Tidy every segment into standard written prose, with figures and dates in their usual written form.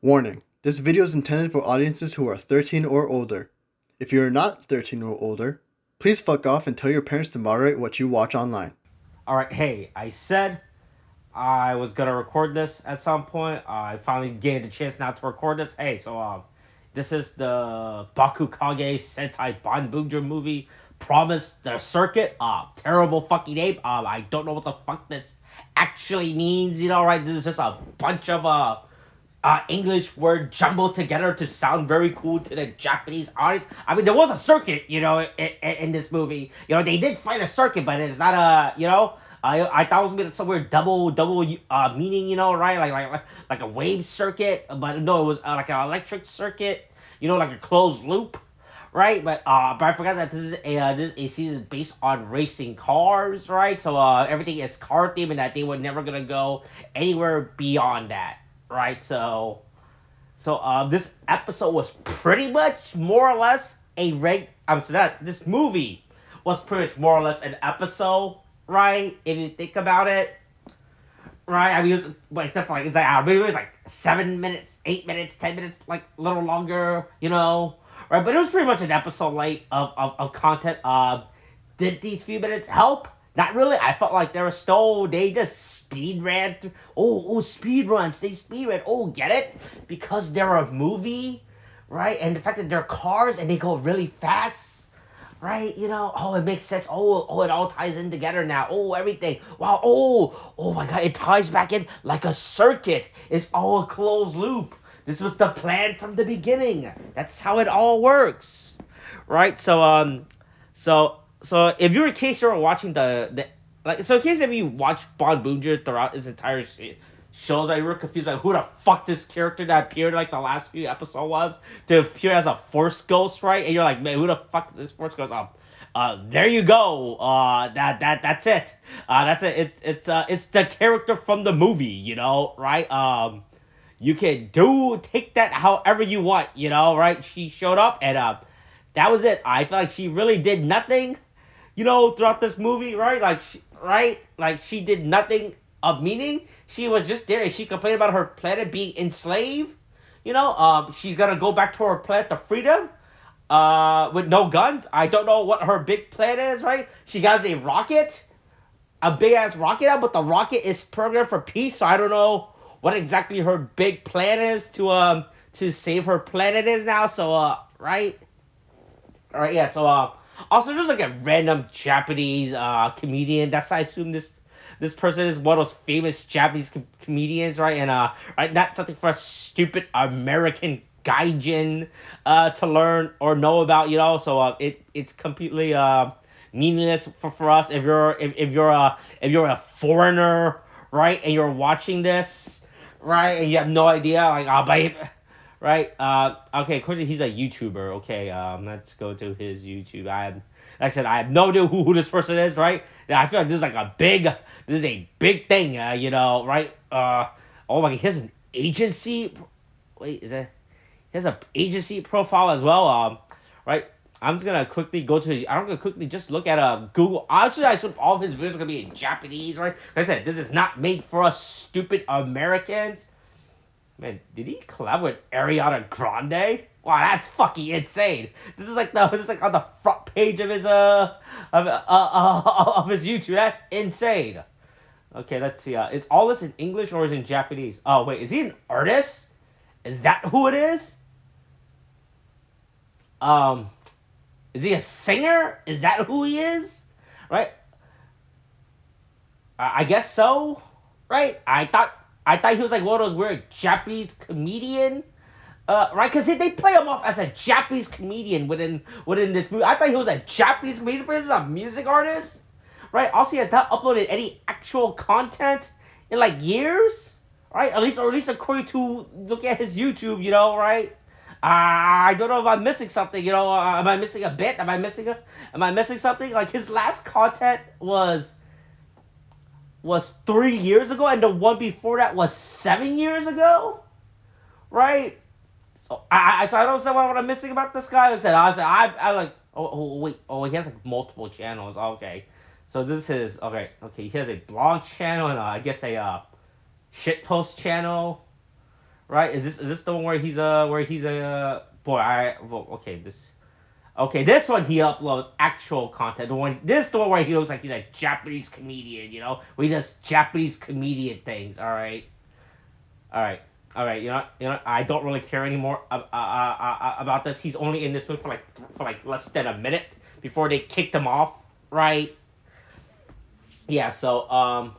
Warning: this video is intended for audiences who are 13 or older. If you are not 13 or older, please fuck off and tell your parents to moderate what you watch online. Alright, hey, I said I was gonna record this at some point. I finally gained a chance now to record this. Hey, this is the Bakuage Sentai Boonboomger movie. Promise the Circuit. Terrible fucking name. I don't know what the fuck this actually means, right? This is just a bunch of English word jumbled together to sound very cool to the Japanese audience. I mean, there was a circuit, in this movie. They did fight a circuit, but it's not I thought it was gonna be somewhere double meaning, right? Like a wave circuit, but no, it was like an electric circuit, like a closed loop, right? But I forgot that this is a season based on racing cars, right? So everything is car themed, and that they were never gonna go anywhere beyond that, right? So this episode was pretty much more or less this movie was pretty much more or less an episode, right? If you think about it, right? I mean, it was, but except for like maybe it was like 7 minutes, 8 minutes, 10 minutes, like a little longer, right? But it was pretty much an episode like of content. Did these few minutes help? Not really. I felt like they just speed ran through. Oh, speed runs. They speed ran. Oh, get it? Because they're a movie, right? And the fact that they're cars and they go really fast, right? Oh, it makes sense. Oh, it all ties in together now. Oh, everything. Wow. Oh my God, it ties back in like a circuit. It's all a closed loop. This was the plan from the beginning. That's how it all works, right? So if you're in case you're watching in case if you watch Boonboomger throughout his entire shows, you were confused about who the fuck this character that appeared like the last few episodes was to appear as a force ghost, right? And you're like, man, who the fuck is this force ghost? There you go. That's it. That's it. It's the character from the movie, right? You can take that however you want, right? She showed up and that was it. I feel like she really did nothing, throughout this movie, right? Like she did nothing of meaning. She was just there and she complained about her planet being enslaved. She's gonna go back to her planet of freedom, with no guns. I don't know what her big plan is, right? She has a big ass rocket out, but the rocket is programmed for peace, so I don't know what exactly her big plan is to save her planet is now. So right, all right, yeah. So also there's like a random Japanese comedian. That's I assume this person is one of those famous Japanese comedians, right? And right, not something for a stupid American gaijin to learn or know about, So it's completely meaningless for us if you're a foreigner, right? And you're watching this, right? And you have no idea, like, babe, right? Okay, clearly he's a YouTuber. Okay, let's go to his YouTube. Like I said, I have no idea who this person is, right? Yeah, I feel like this is a big thing, right? Oh my, he has an agency. Wait, he has an agency profile as well. Right? I'm just gonna quickly go to his. I'm gonna quickly just look at Google. Actually, I assume all of his videos are gonna be in Japanese, right? Like I said, this is not made for us stupid Americans. Man, did he collab with Ariana Grande? Wow, that's fucking insane. This is like on the front page of of his YouTube. That's insane. Okay, let's see. Is all this in English or is it in Japanese? Oh wait, is he an artist? Is that who it is? Um, is he a singer? Is that who he is? Right? I guess so. Right? I thought he was like one of those weird Japanese comedian. Right, because they play him off as a Japanese comedian within this movie. I thought he was a Japanese comedian, but he's a music artist, right? Also, he has not uploaded any actual content in like years, right? At least according to look at his YouTube, right? I don't know if I'm missing something, am I missing a bit? Am I missing something? Like his last content was 3 years ago, and the one before that was 7 years ago, right? So I don't say what I'm missing about this guy. I like, wait, he has like multiple channels. Okay, so this is okay. He has a blog channel and I guess a shitpost channel, right? Is this the one where he's a boy? This one he uploads actual content. The one where he looks like he's a Japanese comedian, where he does Japanese comedian things. All right, all right. I don't really care anymore about this. He's only in this movie for like less than a minute before they kicked him off, right? Yeah. So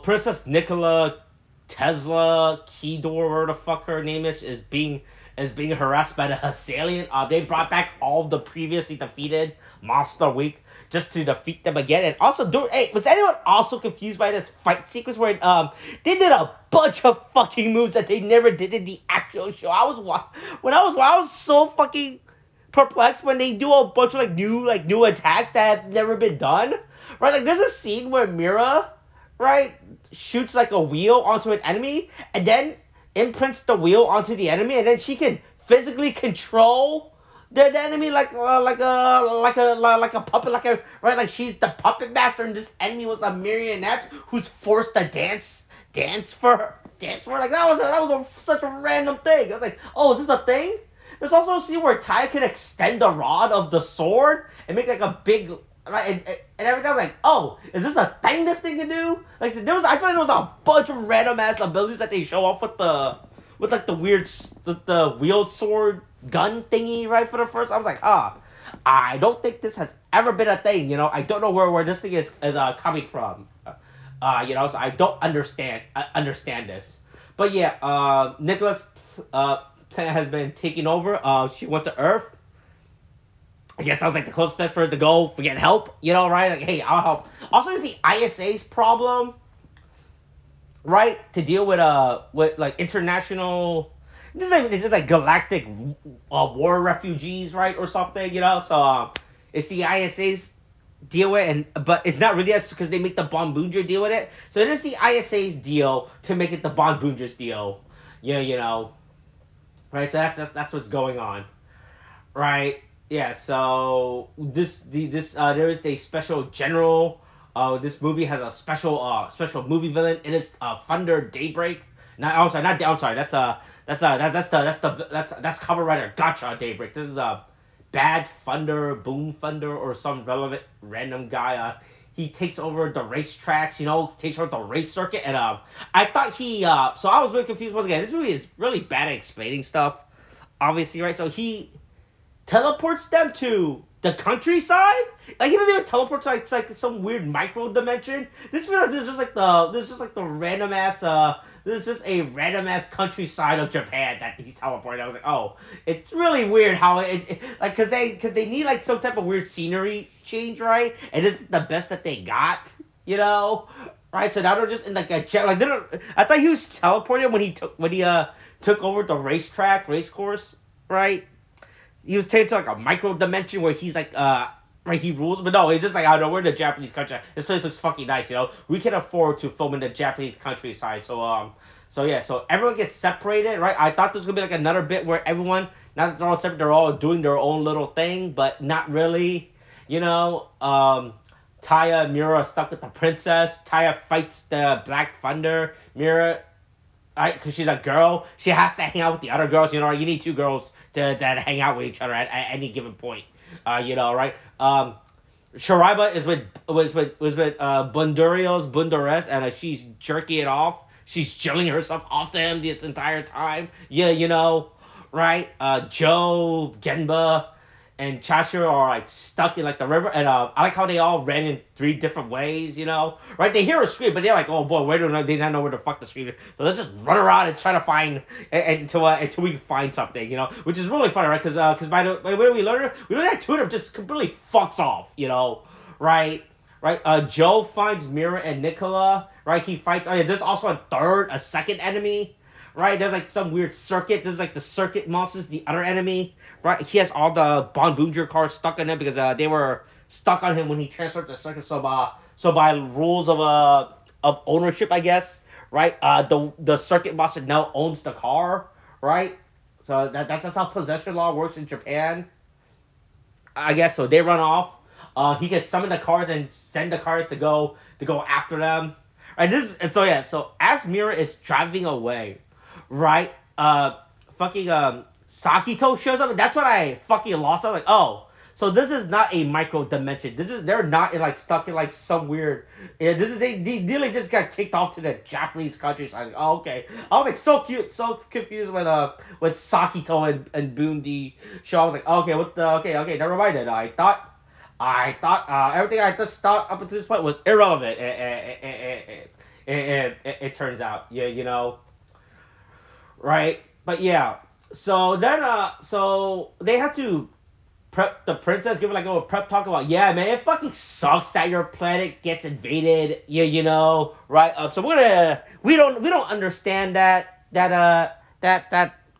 Princess Nikola Tesla Keydor, whatever the fuck her name is being harassed by the Hessalian. They brought back all the previously defeated Monster Week just to defeat them again. And also, hey, was anyone also confused by this fight sequence where they did a bunch of fucking moves that they never did in the actual show? I was so fucking perplexed when they do a bunch of new attacks that have never been done. Right, like there's a scene where Mira, right, shoots like a wheel onto an enemy and then imprints the wheel onto the enemy, and then she can physically control the enemy like a puppet, like she's the puppet master, and this enemy was a marionette who's forced to dance for her. Like such a random thing. I was like, oh, is this a thing? There's also a scene where Ty can extend the rod of the sword and make like a big, right, and every time I was like, oh, is this a thing this thing can do? Like I feel like there was a bunch of random ass abilities that they show off with like the weird the wheeled sword gun thingy, right, for the first. I was like, I don't think this has ever been a thing. I don't know where this thing is coming from. So I don't understand this. But yeah, Nicholas has been taking over. She went to Earth. I guess I was like the closest place for her to go for get help, right? Like, hey, I'll help. Also, it's the ISA's problem, right? To deal with like international, this is like galactic war refugees, right, or something, So it's the ISA's deal with, but it's not really us because they make the Boonboomger deal with it. So it is the ISA's deal to make it the Boonboomger's deal, right? So that's what's going on. Right. Yeah. So there is a special general. This movie has a special movie villain. It is Thunder Daybreak. I'm sorry. That's cover writer Gotcha Daybreak. This is a Bad Thunder, Boom Thunder, or some relevant random guy. He takes over the racetracks. Takes over the race circuit. And I thought so I was really confused once again. This movie is really bad at explaining stuff. Obviously, right? So he teleports them to the countryside. Like he doesn't even teleport to like some weird micro dimension. This is just like the random ass this is just a random ass countryside of Japan that he's teleporting. I was like, oh, it's really weird how it like because they need like some type of weird scenery change, right? And this is the best that they got, right? So now they're just in like a jet. Like I thought he was teleporting when he took over the race course, right? He was taken to like a micro dimension where he's like right, he rules, but no, it's just like I don't know, we're in the Japanese country. This place looks fucking nice, We can afford to film in the Japanese countryside. So everyone gets separated, right? I thought there was gonna be like another bit where everyone, now that they're all separate, they're all doing their own little thing, but not really, Taya and Mira are stuck with the princess. Taya fights the Black Thunder. Mira, right, because she's a girl, she has to hang out with the other girls. You need two girls that hang out with each other at any given point. Right? Shariba was with Bundurios, and she's jerking it off. She's jilling herself off to him this entire time. Yeah, right? Joe, Genba, and Chashira are like stuck in like the river, and I like how they all ran in three different ways, right? They hear a scream, but they're like, oh boy, they don't know where the fuck the scream is, so let's just run around and try to find until we can find something, which is really funny, right? Because by the way we learn that two of them just completely fucks off, right? Right, Joe finds Mira and Nicola, right? He fights. Oh yeah, there's also a second enemy, right? There's like some weird circuit. There's like the circuit monsters, the other enemy, right? He has all the Boonboomger cards stuck on him because they were stuck on him when he transferred the circuit. So by rules of ownership, I guess, right? The circuit monster now owns the car, right? So that's how possession law works in Japan, I guess. So they run off. He can summon the cards and send the cards to go after them. Right, so as Mira is driving away, right? Fucking Sakito shows up, and that's when I fucking lost. I was like, oh, so this is not a micro dimension. They're not like stuck in like some weird. Yeah, this is they nearly just got kicked off to the Japanese country. So I was like, oh, okay. I was like so cute, so confused when Sakito and Bundi show. I was like, okay, what the okay, never mind it. I thought everything I just thought up until this point was irrelevant. It turns out, yeah, right? But yeah, so then so they have to prep the princess, give her like a little prep talk about, yeah, man, it fucking sucks that your planet gets invaded, yeah, right? So we don't understand that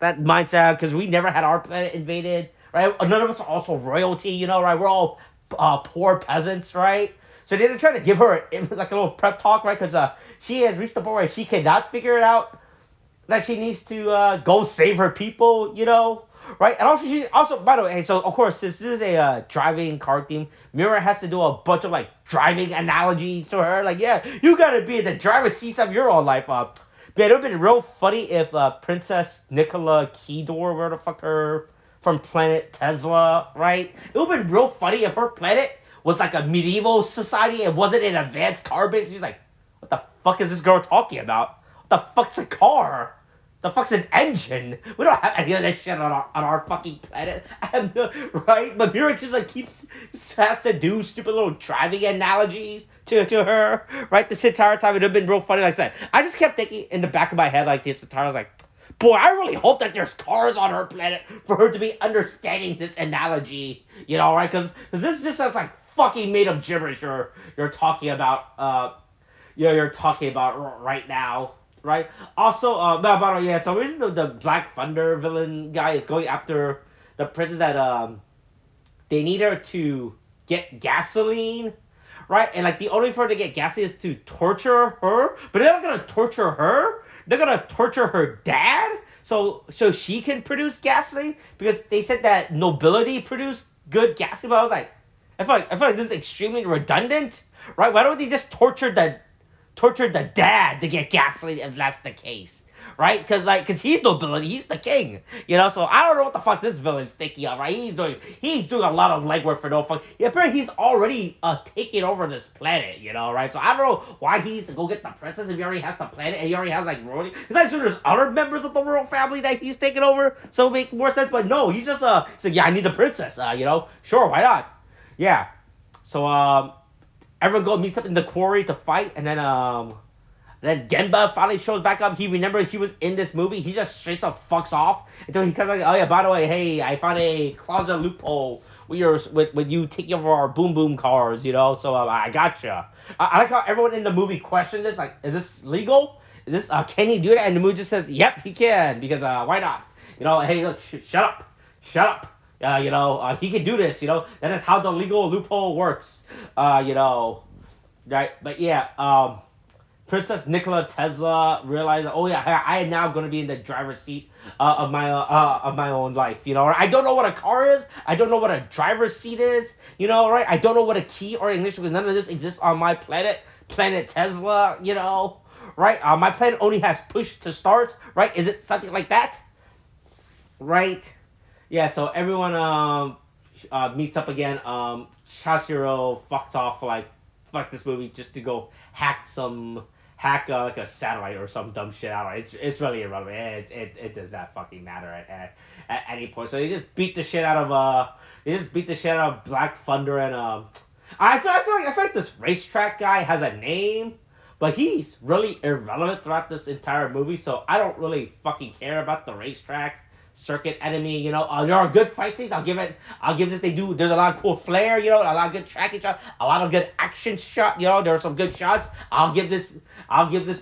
mindset because we never had our planet invaded, right? None of us are also royalty, right? We're all poor peasants, right? So they're trying to give her like a little prep talk, right? Because she has reached the point where she cannot figure it out that she needs to go save her people, right? And also, by the way, hey, so of course, this is a driving car theme. Mira has to do a bunch of like driving analogies to her, like, yeah, you gotta be in the driver's seat of your own life. But it would have been real funny if Princess Nicola Keydor, where the fuck her from planet Tesla, right? It would have been real funny if her planet was like a medieval society and wasn't an advanced car base. She's like, what the fuck is this girl talking about? What the fuck's a car? The fuck's an engine? We don't have any of that shit on our fucking planet, right? But Mira just like just has to do stupid little driving analogies to her, right? This entire time. It'd have been real funny. Like I said, I just kept thinking in the back of my head like this entire. I was like, boy, I really hope that there's cars on her planet for her to be understanding this analogy, right? Because this just sounds like fucking made up gibberish you're talking about. You're talking about right now, right? Also, by the way, yeah. So the reason the Black Thunder villain guy is going after the princess that they need her to get gasoline, right? And like the only way for her to get gasoline is to torture her, but they're not gonna torture her. They're gonna torture her dad, so she can produce gasoline because they said that nobility produced good gasoline. But I was like, I feel like this is extremely redundant, right? Why don't they just torture the dad to get gasoline if that's the case, right? Because he's nobility, he's the king, So I don't know what the fuck this villain's thinking of, right? He's doing a lot of legwork for no fuck. Yeah, apparently he's already taking over this planet, right? So I don't know why he needs to go get the princess if he already has the planet and he already has like royalty. Because I assume there's other members of the royal family that he's taking over, so it makes more sense. But no, he's like, yeah, I need the princess, sure, why not? Yeah. So everyone go meets up in the quarry to fight, and then Genba finally shows back up. He remembers he was in this movie. He just straight up fucks off until he comes back. Oh yeah, by the way, hey, I found a closet loophole with you taking over our boom boom cars, So I gotcha. I like how everyone in the movie questioned this. Like, is this legal? Is this can he do that? And the movie just says, yep, he can because why not? Hey, look, shut up. He can do this. That is how the legal loophole works. Right? But yeah, Princess Nikola Tesla realized, oh yeah, I am now going to be in the driver's seat of my own life. I don't know what a car is. I don't know what a driver's seat is. Right? I don't know what a key or ignition because none of this exists on my planet, planet Tesla. Right? My planet only has push to start. Right? Is it something like that? Right? Yeah. So everyone meets up again. Chashiro fucks off for like fuck this movie just to go hack like a satellite or some dumb shit out. It's really irrelevant. It does not fucking matter at any point. So they just beat the shit out of Black Thunder and I feel like this racetrack guy has a name, but he's really irrelevant throughout this entire movie. So I don't really fucking care about the racetrack circuit enemy. There are good fight scenes. I'll give this. There's a lot of cool flair. A lot of good tracking shots. A lot of good action shot. There are some good shots. I'll give this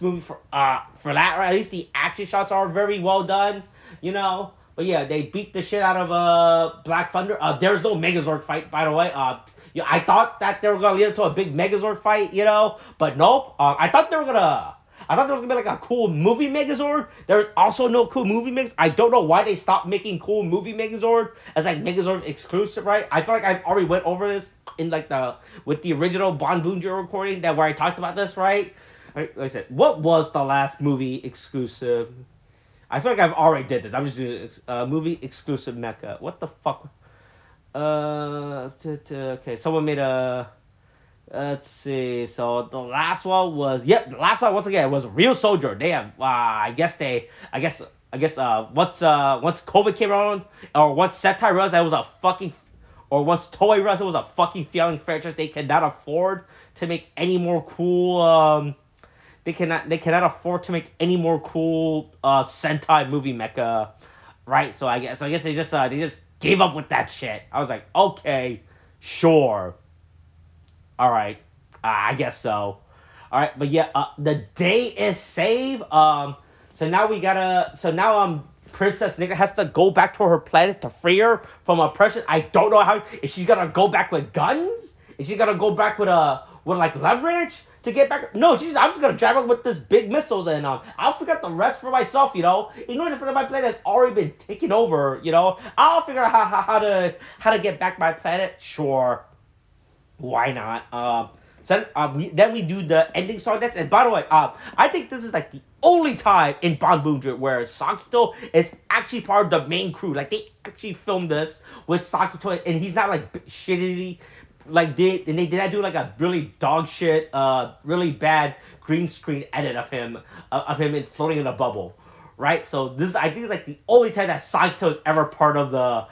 movie for that. Or at least the action shots are very well done. But yeah, they beat the shit out of Black Thunder. There's no Megazord fight, by the way. I thought that they were gonna lead up to a big Megazord fight. But nope. I thought there was gonna be like a cool movie Megazord. There's also no cool movie Megazord. I don't know why they stopped making cool movie Megazord as like Megazord exclusive, right? I feel like I've already went over this in like with the original Boonboomger recording where I talked about this, right? Like I said, what was the last movie exclusive I feel like I've already did this. I'm just doing movie exclusive mecha. What the fuck? Okay, someone made a. Let's see. So the last one was the last one once again was Real Soldier. Damn. I guess once COVID came around or once Sentai realized that it was a fucking or once Toei realized it was a fucking failing franchise, they cannot afford to make any more cool they cannot afford to make any more cool Sentai movie mecha, right? So I guess they just gave up with that shit. I was like, okay, sure, all right, I guess so. All right, but yeah, the day is saved. So now Princess Nigga has to go back to her planet to free her from oppression. I don't know how. Is she gonna go back with guns? Is she gonna go back with like leverage to get back? No, I'm just gonna drive her with this big missiles and I'll figure out the rest for myself. Ignoring the fact that my planet has already been taken over. I'll figure out how to get back my planet. Sure, why not? Then we do the ending song. And by the way, I think this is like the only time in Boonboomger where Sakito is actually part of the main crew. Like they actually filmed this with Sakito, and he's not like shitty. Like they did not do like a really dog shit, really bad green screen edit of him floating in a bubble, right? So this I think is like the only time that Sakito is ever part of the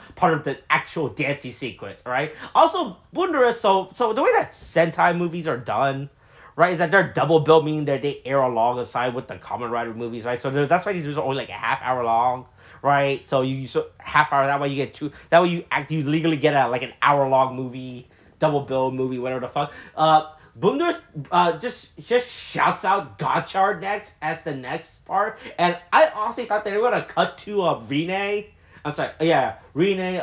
actual dancing sequence, right? Also, Wondrous. So the way that Sentai movies are done, right, is that they're double bill, meaning that they air alongside with the Kamen Rider movies, right? So that's why these movies are only like a half hour long, right? So half hour, that way you get two. That way you legally get like an hour long movie, double bill movie, whatever the fuck. Boonders just shouts out Gotchard next as the next part, and I honestly thought they were gonna cut to Rine. I'm sorry, yeah, Rine,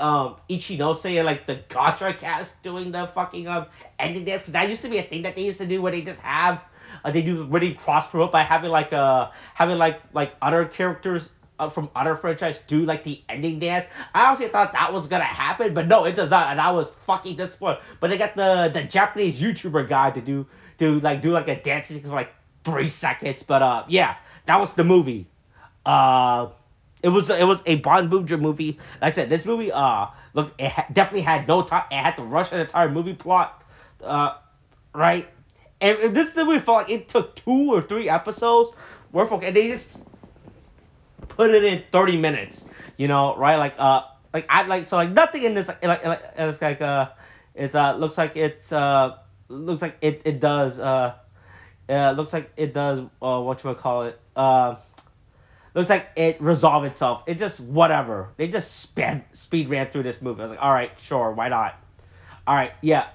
Ichinose, and like the Gotchard cast doing the fucking ending dance, because that used to be a thing that they used to do where they just have they do really cross promote by having other characters from other franchise do like the ending dance. I honestly thought that was gonna happen, but no, it does not, and I was fucking disappointed. But they got the Japanese YouTuber guy to do like a dance for like 3 seconds. But yeah, that was the movie. Uh, it was a Boonboomger movie. Like I said, this movie look, definitely had no time. It had to rush an entire movie plot. Right. And if this movie felt like it took 2 or 3 episodes worth of, and they just put it in 30 minutes, right? Like nothing in this it's like looks like it does looks like it does whatchamacallit looks like it resolved itself. It just whatever. They just speed ran through this movie. I was like, all right, sure, why not? All right, yeah.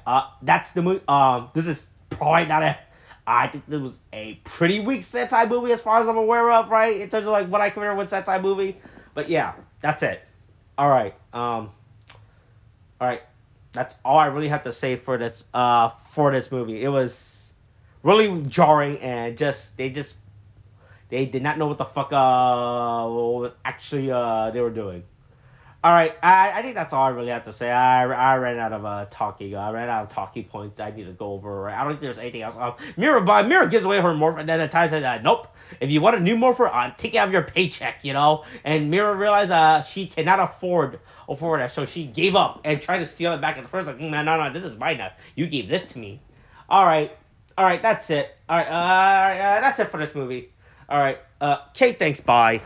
That's the movie. This is probably not a. I think this was a pretty weak Sentai movie as far as I'm aware of, right? In terms of like what I consider one Sentai movie. But yeah, that's it. All right. All right. That's all I really have to say for this movie. It was really jarring and they did not know what the fuck was actually they were doing. All right, I think that's all I really have to say. I ran out of talking. I ran out of talking points I need to go over. Right? I don't think there's anything else. Mira gives away her morph, and then at times says, nope. If you want a new morpher, take it out of your paycheck, And Mira realized she cannot afford that, so she gave up and tried to steal it back. At first, like, no, this is mine now. You gave this to me. All right, that's it. All right, that's it for this movie. All right, Kate, thanks. Bye.